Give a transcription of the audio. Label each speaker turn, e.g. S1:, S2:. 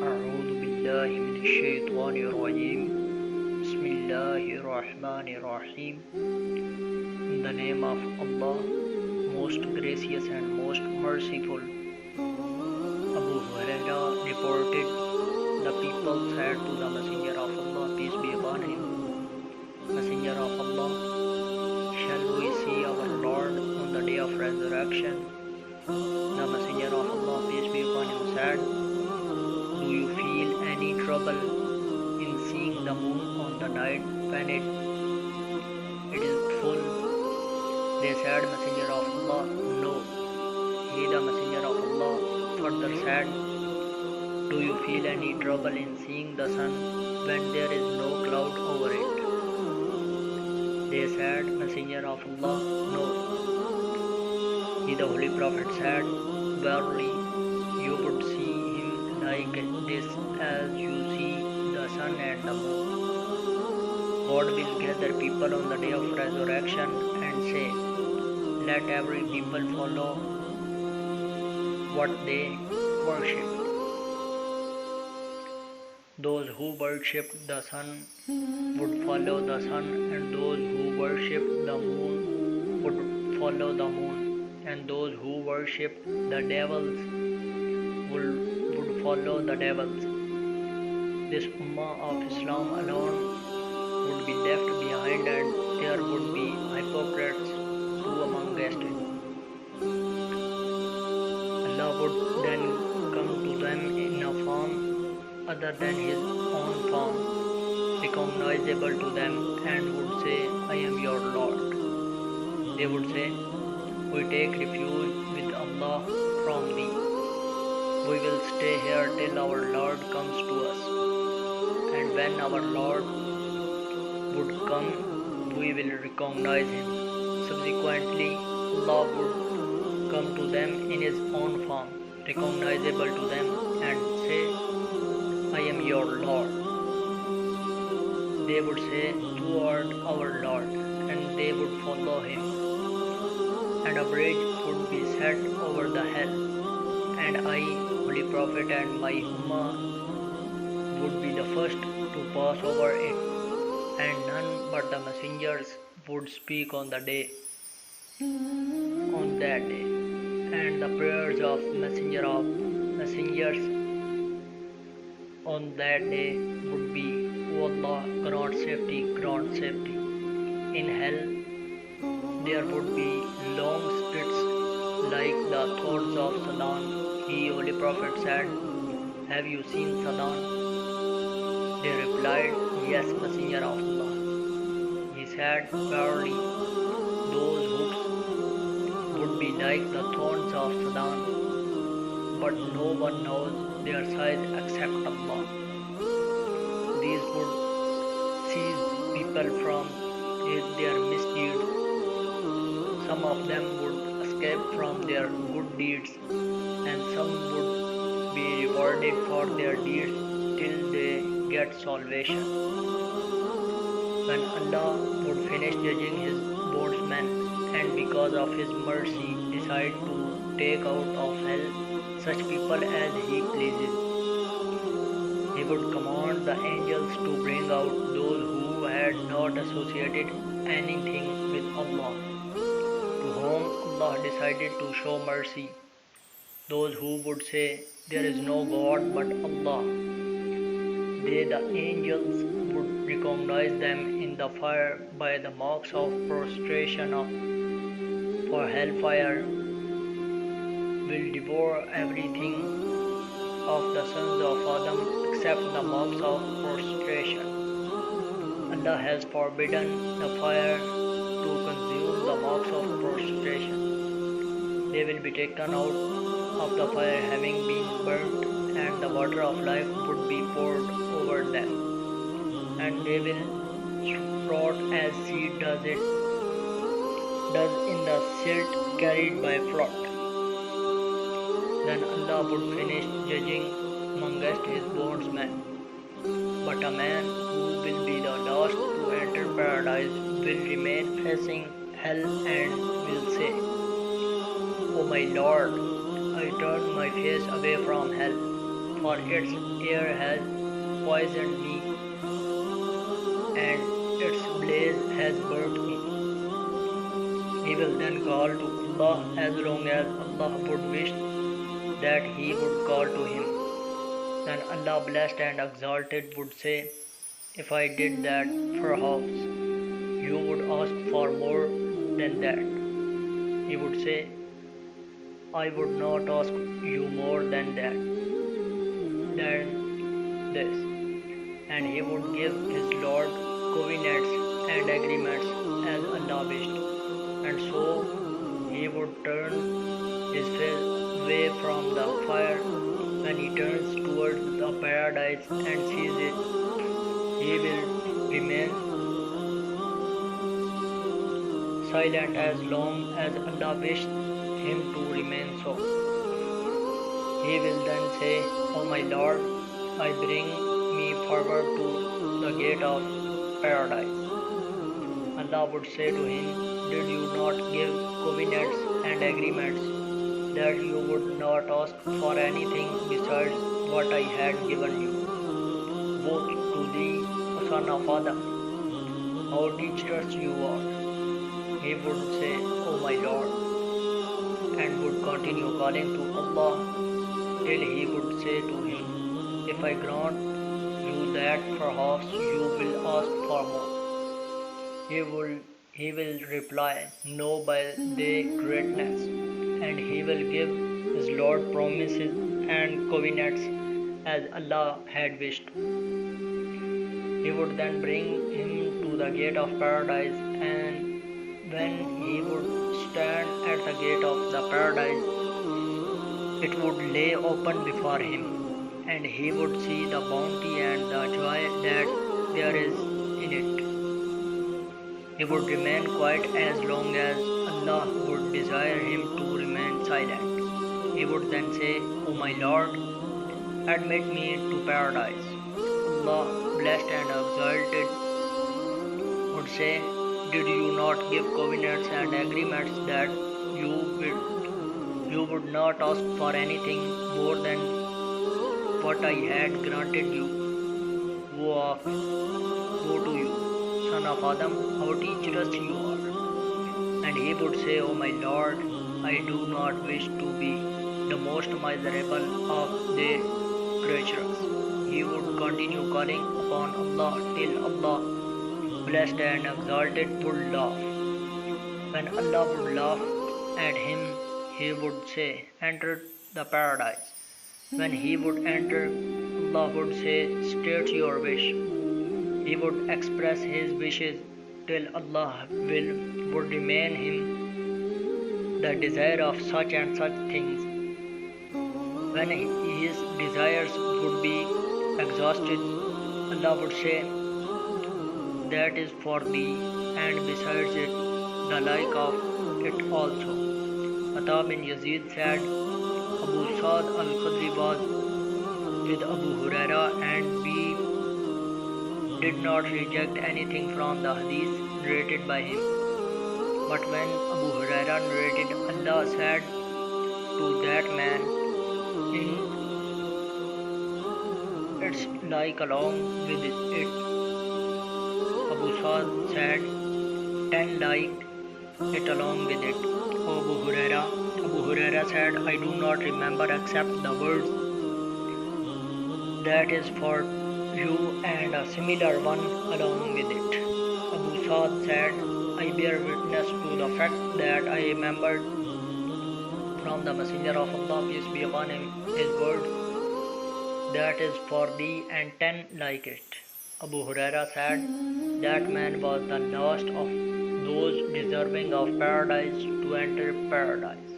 S1: أعوذ بالله من الشيطان الرجيم بسم الله الرحمن الرحيم. In the name of Allah, most gracious and most merciful. Abu Huraira reported, the people said to the Messenger of Allah, peace be upon him, Messenger of Allah, shall we see our Lord on the day of resurrection? The Messenger of Allah, peace be upon him, said, do you feel any trouble in seeing the moon on the night when it is full? They said, Messenger of Allah, no. He, the Messenger of Allah, further said, do you feel any trouble in seeing the sun when there is no cloud over it? They said, Messenger of Allah, no. He, the Holy Prophet, said, verily, you would see him like this as you see the sun and the moon. God will gather people on the day of resurrection and say, let every people follow what they worshipped. Those who worshipped the sun would follow the sun, and those who worshipped the moon would follow the moon, and those who worshipped the devils would follow the devils. This Ummah of Islam alone would be left behind, and there would be hypocrites too amongst it. Allah would then come to them in a form other than his own form, recognizable to them, and would say, I am your Lord. They would say, we take refuge with Allah from thee. We will stay here till our Lord comes to us. And when our Lord would come, we will recognize him. Subsequently, Allah would come to them in his own form, recognizable to them, and say, I am your Lord. They would say, toward our Lord, and they would follow him. And a bridge would be set over the hell, and I, Holy Prophet, and my Ummah would be the first to pass over it, and none but the messengers would speak on that day, and the prayers of messengers on that day would be, O Allah, grant safety, grant safety. In hell there would be long spits like the thorns of Sadan. He, Holy Prophet, said, have you seen Sadan? They replied, yes, Messenger of Allah. He said, verily, those hooks would be like the thorns of Sadan, but no one knows their size except Allah. These would seize people from their misdeeds. Some of them would escape from their good deeds, and some would be rewarded for their deeds till they get salvation. When Allah would finish judging his bondsmen, and because of his mercy decide to take out of hell such people as he pleases, he would command the angels to bring out those who had not associated anything with Allah, to whom Allah decided to show mercy. Those who would say, there is no God but Allah. They, the angels, would recognize them in the fire by the marks of prostration for hellfire will devour everything of the sons of Adam except the marks of prostration. Allah has forbidden the fire to consume the marks of prostration. They will be taken out of the fire having been burnt, and the water of life would be poured over them, and they will sprout as seed does in the silt carried by flood. Then Allah would finish judging amongst his bondsmen. But a man who will be the last to enter paradise will remain facing hell and will say, O my Lord, I I turned my face away from hell, for its air has poisoned me, and its blaze has burnt me. He will then call to Allah as long as Allah would wish that he would call to him. Then Allah blessed and exalted would say, if I did that, perhaps you would ask for more than that. He would say, I would not ask you more than this. And he would give his Lord covenants and agreements as Allah wished. And so he would turn his face away from the fire. When he turns towards the paradise and sees it, he will remain silent as long as Allah wished him to remain so. He will then say, O my Lord, I bring me forward to the gate of paradise. Allah would say to him, did you not give covenants and agreements that you would not ask for anything besides what I had given you? Woe to thee, O son of Adam, how treacherous you are. He would say, O my Lord, and would continue calling to Allah till he would say to him, if I grant you that, perhaps you will ask for more. He will reply, no, by thy greatness, and he will give his Lord promises and covenants as Allah had wished. He would then bring him to the gate of paradise, and when he would stand at the gate of the paradise, it would lay open before him, and he would see the bounty and the joy that there is in it. He would remain quiet as long as Allah would desire him to remain silent. He would then say, O my Lord, admit me to paradise. Allah, blessed and exalted, would say, did you not give covenants and agreements that you would not ask for anything more than what I had granted you? Woe to you, son of Adam, how treacherous you are. And he would say, O my Lord, I do not wish to be the most miserable of the creatures. He would continue calling upon Allah till Allah, blessed and exalted, would laugh. When Allah would laugh at him, he would say, enter the paradise. When he would enter, Allah would say, state your wish. He would express his wishes till Allah would remain him the desire of such and such things. When his desires would be exhausted, Allah would say, that is for thee, and besides it, the like of it also. Ata bin Yazid said, Abu Sa'd al-Khudri was with Abu Huraira, and we did not reject anything from the Hadith narrated by him. But when Abu Huraira narrated, Allah said to that man, it's like along with it. Abu Sa'd said, 10 like it along with it. O Abu Huraira. Abu Huraira said, I do not remember except the words, that is for you, and a similar one along with it. Abu Sa'd said, I bear witness to the fact that I remembered from the Messenger of Allah, peace be upon him, his words, that is for thee, and 10 like it. Abu Huraira said, that man was the last of those deserving of paradise to enter paradise.